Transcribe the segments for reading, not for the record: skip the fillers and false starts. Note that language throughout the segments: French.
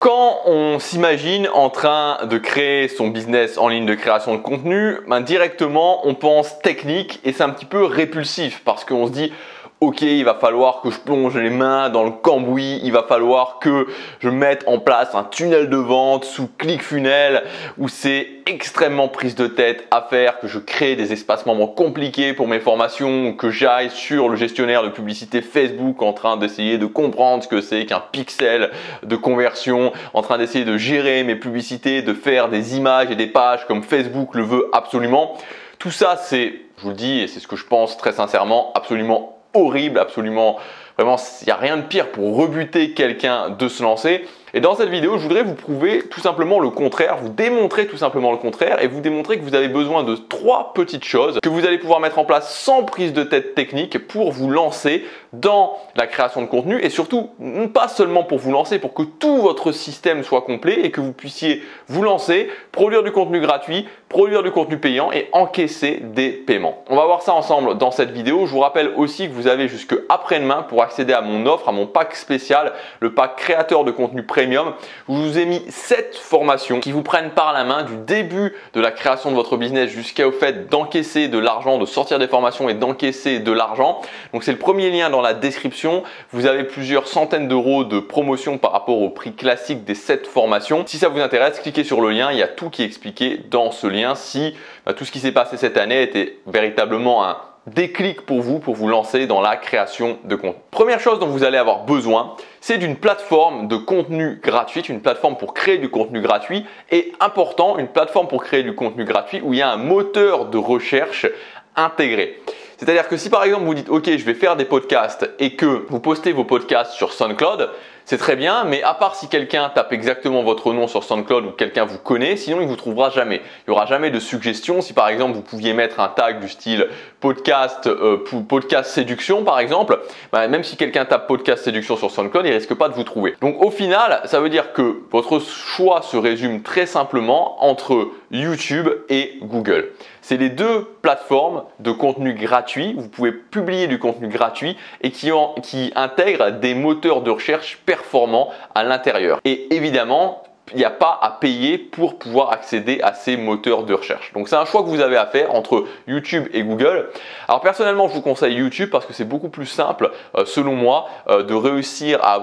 Quand on s'imagine en train de créer son business en ligne de création de contenu, directement on pense technique et c'est un petit peu répulsif parce qu'on se dit ok, il va falloir que je plonge les mains dans le cambouis, il va falloir que je mette en place un tunnel de vente sous ClickFunnels où c'est extrêmement prise de tête à faire, que je crée des espaces membres compliqués pour mes formations, que j'aille sur le gestionnaire de publicité Facebook en train d'essayer de comprendre ce que c'est qu'un pixel de conversion, en train d'essayer de gérer mes publicités, de faire des images et des pages comme Facebook le veut absolument. Tout ça, c'est, je vous le dis, et c'est ce que je pense très sincèrement, absolument horrible, absolument, vraiment, il n'y a rien de pire pour rebuter quelqu'un de se lancer. Et dans cette vidéo, je voudrais vous prouver tout simplement le contraire, vous démontrer tout simplement le contraire et vous démontrer que vous avez besoin de 3 petites choses que vous allez pouvoir mettre en place sans prise de tête technique pour vous lancer dans la création de contenu et surtout, pas seulement pour vous lancer, pour que tout votre système soit complet et que vous puissiez vous lancer, produire du contenu gratuit, produire du contenu payant et encaisser des paiements. On va voir ça ensemble dans cette vidéo. Je vous rappelle aussi que vous avez jusque après-demain pour accéder à mon offre, à mon pack spécial, le pack créateur de contenu premium. Je vous ai mis 7 formations qui vous prennent par la main du début de la création de votre business jusqu'au fait d'encaisser de l'argent, de sortir des formations et d'encaisser de l'argent. Donc c'est le premier lien dans la description. Vous avez plusieurs centaines d'euros de promotion par rapport au prix classique des 7 formations. Si ça vous intéresse, cliquez sur le lien. Il y a tout qui est expliqué dans ce lien. Si tout ce qui s'est passé cette année était véritablement un déclic pour vous lancer dans la création de contenu. Première chose dont vous allez avoir besoin, c'est d'une plateforme de contenu gratuite, une plateforme pour créer du contenu gratuit et important, une plateforme pour créer du contenu gratuit où il y a un moteur de recherche intégré. C'est-à-dire que si par exemple vous dites ok, je vais faire des podcasts et que vous postez vos podcasts sur SoundCloud, c'est très bien, mais à part si quelqu'un tape exactement votre nom sur SoundCloud ou quelqu'un vous connaît, sinon il ne vous trouvera jamais. Il n'y aura jamais de suggestion. Si par exemple vous pouviez mettre un tag du style podcast, podcast séduction par exemple, même si quelqu'un tape podcast séduction sur SoundCloud, il ne risque pas de vous trouver. Donc au final, ça veut dire que votre choix se résume très simplement entre YouTube et Google. C'est les deux plateformes de contenu gratuit. Vous pouvez publier du contenu gratuit et qui intègrent des moteurs de recherche performants à l'intérieur. Et évidemment, il n'y a pas à payer pour pouvoir accéder à ces moteurs de recherche. Donc c'est un choix que vous avez à faire entre YouTube et Google. Alors personnellement, je vous conseille YouTube parce que c'est beaucoup plus simple, selon moi, de réussir à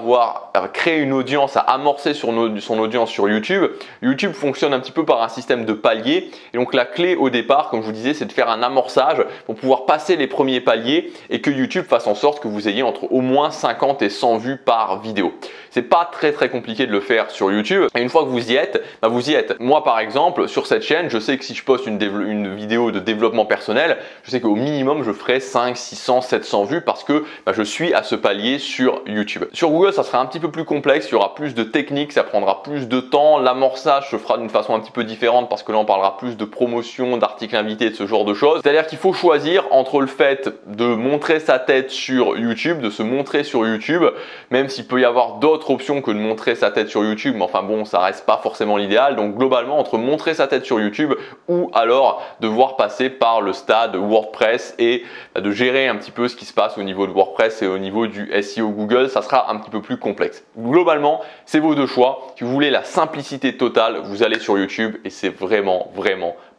créer une audience, à amorcer son audience sur YouTube. YouTube fonctionne un petit peu par un système de paliers. Et donc la clé au départ, comme je vous disais, c'est de faire un amorçage pour pouvoir passer les premiers paliers et que YouTube fasse en sorte que vous ayez entre au moins 50 et 100 vues par vidéo. C'est pas très compliqué de le faire sur YouTube. Et une fois que vous y êtes, vous y êtes. Moi par exemple, sur cette chaîne, je sais que si je poste une vidéo de développement personnel, je sais qu'au minimum je ferai 5, 600, 700 vues parce que je suis à ce palier sur YouTube. Sur Google, ça sera un petit peu plus complexe, il y aura plus de techniques, ça prendra plus de temps. L'amorçage se fera d'une façon un petit peu différente parce que là on parlera plus de promotion, d'articles invités, de ce genre de choses. C'est-à-dire qu'il faut choisir entre le fait de montrer sa tête sur YouTube, de se montrer sur YouTube, même s'il peut y avoir d'autres options que de montrer sa tête sur YouTube, mais enfin bon, ça reste pas forcément l'idéal. Donc globalement, entre montrer sa tête sur YouTube ou alors devoir passer par le stade WordPress et de gérer un petit peu ce qui se passe au niveau de WordPress et au niveau du SEO Google, ça sera un petit peu plus complexe. Globalement, c'est vos deux choix. Si vous voulez la simplicité totale, vous allez sur YouTube et c'est vraiment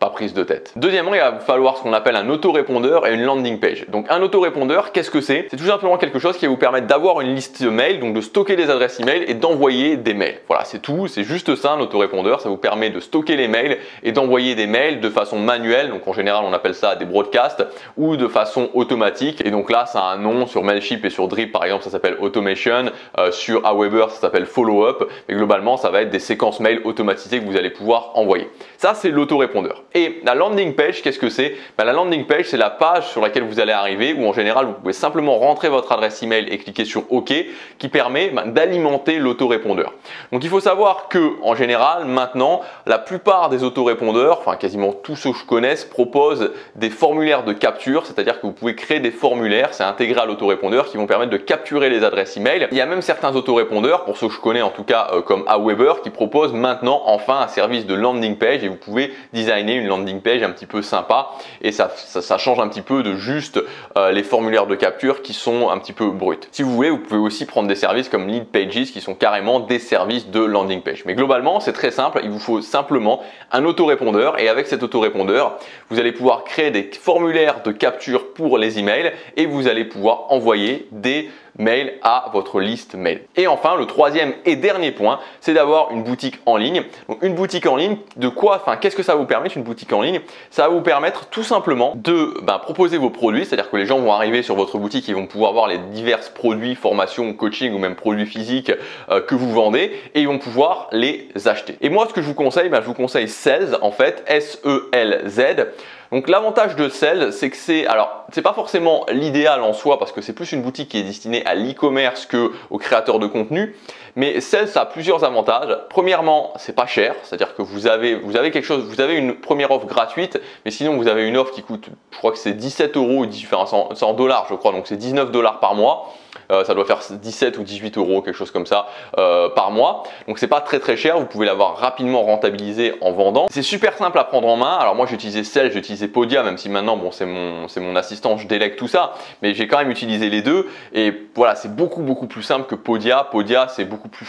pas prise de tête. Deuxièmement, il va vous falloir ce qu'on appelle un autorépondeur et une landing page. Donc un autorépondeur, qu'est-ce que c'est? C'est tout simplement quelque chose qui va vous permettre d'avoir une liste mail, donc de stocker des adresses email et d'envoyer des mails. Voilà, c'est tout, c'est juste ça un autorépondeur. Ça vous permet de stocker les mails et d'envoyer des mails de façon manuelle. Donc en général, on appelle ça des broadcasts ou de façon automatique. Et donc là, ça a un nom sur Mailchimp et sur Drip par exemple, ça s'appelle automation. Sur Aweber, ça s'appelle follow-up. Mais globalement, ça va être des séquences mail automatisées que vous allez pouvoir envoyer. Ça, c'est l'autorépondeur. Et la landing page, qu'est-ce que c'est? La landing page, c'est la page sur laquelle vous allez arriver où en général, vous pouvez simplement rentrer votre adresse email et cliquer sur OK qui permet d'alimenter l'autorépondeur. Donc il faut savoir que en général, maintenant, la plupart des autorépondeurs, enfin quasiment tous ceux que je connaisse, proposent des formulaires de capture, c'est-à-dire que vous pouvez créer des formulaires, c'est intégré à l'autorépondeur qui vont permettre de capturer les adresses email. Il y a même certains autorépondeurs, pour ceux que je connais en tout cas comme Aweber, qui proposent maintenant enfin un service de landing page et vous pouvez designer une landing page un petit peu sympa et ça change un petit peu de juste les formulaires de capture qui sont un petit peu bruts. Si vous voulez, vous pouvez aussi prendre des services comme Leadpages qui sont carrément des services de landing page. Mais globalement, c'est très simple. Il vous faut simplement un autorépondeur et avec cet autorépondeur, vous allez pouvoir créer des formulaires de capture pour les emails et vous allez pouvoir envoyer des mail à votre liste mail. Et enfin, le troisième et dernier point, c'est d'avoir une boutique en ligne. Donc une boutique en ligne, de quoi, qu'est-ce que ça va vous permettre une boutique en ligne? Ça va vous permettre tout simplement de proposer vos produits, c'est-à-dire que les gens vont arriver sur votre boutique, ils vont pouvoir voir les divers produits, formations, coaching ou même produits physiques que vous vendez et ils vont pouvoir les acheter. Et moi, ce que je vous conseille, je vous conseille Selz en fait, S-E-L-Z. Donc l'avantage de Selz, c'est que c'est pas forcément l'idéal en soi parce que c'est plus une boutique qui est destinée à l'e-commerce que aux créateurs de contenu. Mais Selz a plusieurs avantages. Premièrement, c'est pas cher, c'est-à-dire que vous avez quelque chose, vous avez une première offre gratuite, mais sinon vous avez une offre qui coûte, je crois que c'est 17 €, c'est en dollars, je crois, donc c'est 19 $ par mois. Ça doit faire 17 ou 18 €, quelque chose comme ça, par mois. Donc c'est pas très cher, vous pouvez l'avoir rapidement rentabilisé en vendant. C'est super simple à prendre en main. Alors moi j'ai utilisé Selz, j'ai utilisé Podia, même si maintenant bon c'est mon assistant, je délègue tout ça, mais j'ai quand même utilisé les deux. Et voilà, c'est beaucoup plus simple que Podia. Podia c'est beaucoup plus,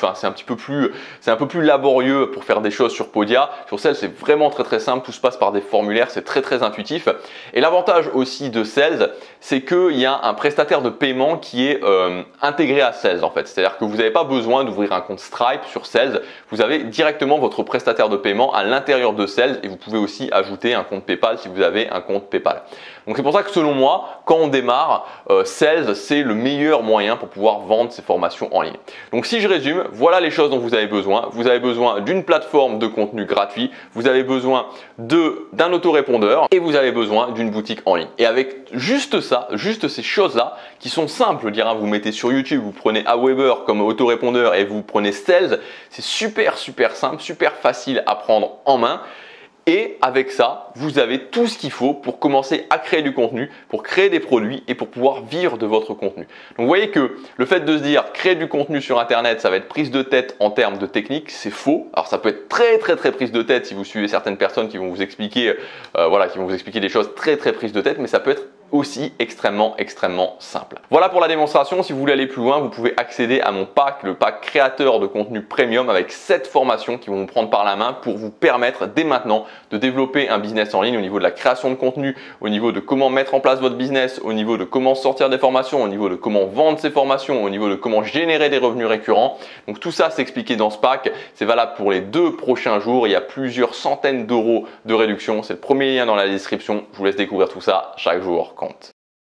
c'est un peu plus laborieux pour faire des choses sur Podia. Sur Selz c'est vraiment très simple, tout se passe par des formulaires, c'est très intuitif. Et l'avantage aussi de Selz, c'est qu'il y a un prestataire de paiement qui est intégré à Selz en fait. C'est-à-dire que vous n'avez pas besoin d'ouvrir un compte Stripe sur Selz. Vous avez directement votre prestataire de paiement à l'intérieur de Selz et vous pouvez aussi ajouter un compte PayPal si vous avez un compte PayPal. Donc c'est pour ça que selon moi, quand on démarre, Selz c'est le meilleur moyen pour pouvoir vendre ses formations en ligne. Donc si je résume, voilà les choses dont vous avez besoin. Vous avez besoin d'une plateforme de contenu gratuit, vous avez besoin d'un autorépondeur et vous avez besoin d'une boutique en ligne. Et avec juste ça, juste ces choses-là qui sont simples, je veux dire, vous mettez sur YouTube, vous prenez Aweber comme autorépondeur et vous prenez Selz, c'est super simple, super facile à prendre en main. Et avec ça, vous avez tout ce qu'il faut pour commencer à créer du contenu, pour créer des produits et pour pouvoir vivre de votre contenu. Donc vous voyez que le fait de se dire créer du contenu sur Internet, ça va être prise de tête en termes de technique, c'est faux. Alors ça peut être très prise de tête si vous suivez certaines personnes qui vont vous expliquer, qui vont vous expliquer des choses très prise de tête, mais ça peut être aussi extrêmement simple. Voilà pour la démonstration. Si vous voulez aller plus loin, vous pouvez accéder à mon pack, le pack créateur de contenu premium avec 7 formations qui vont vous prendre par la main pour vous permettre dès maintenant de développer un business en ligne au niveau de la création de contenu, au niveau de comment mettre en place votre business, au niveau de comment sortir des formations, au niveau de comment vendre ces formations, au niveau de comment générer des revenus récurrents. Donc tout ça c'est expliqué dans ce pack. C'est valable pour les 2 prochains jours. Il y a plusieurs centaines d'euros de réduction. C'est le premier lien dans la description. Je vous laisse découvrir tout ça. Chaque jour compte.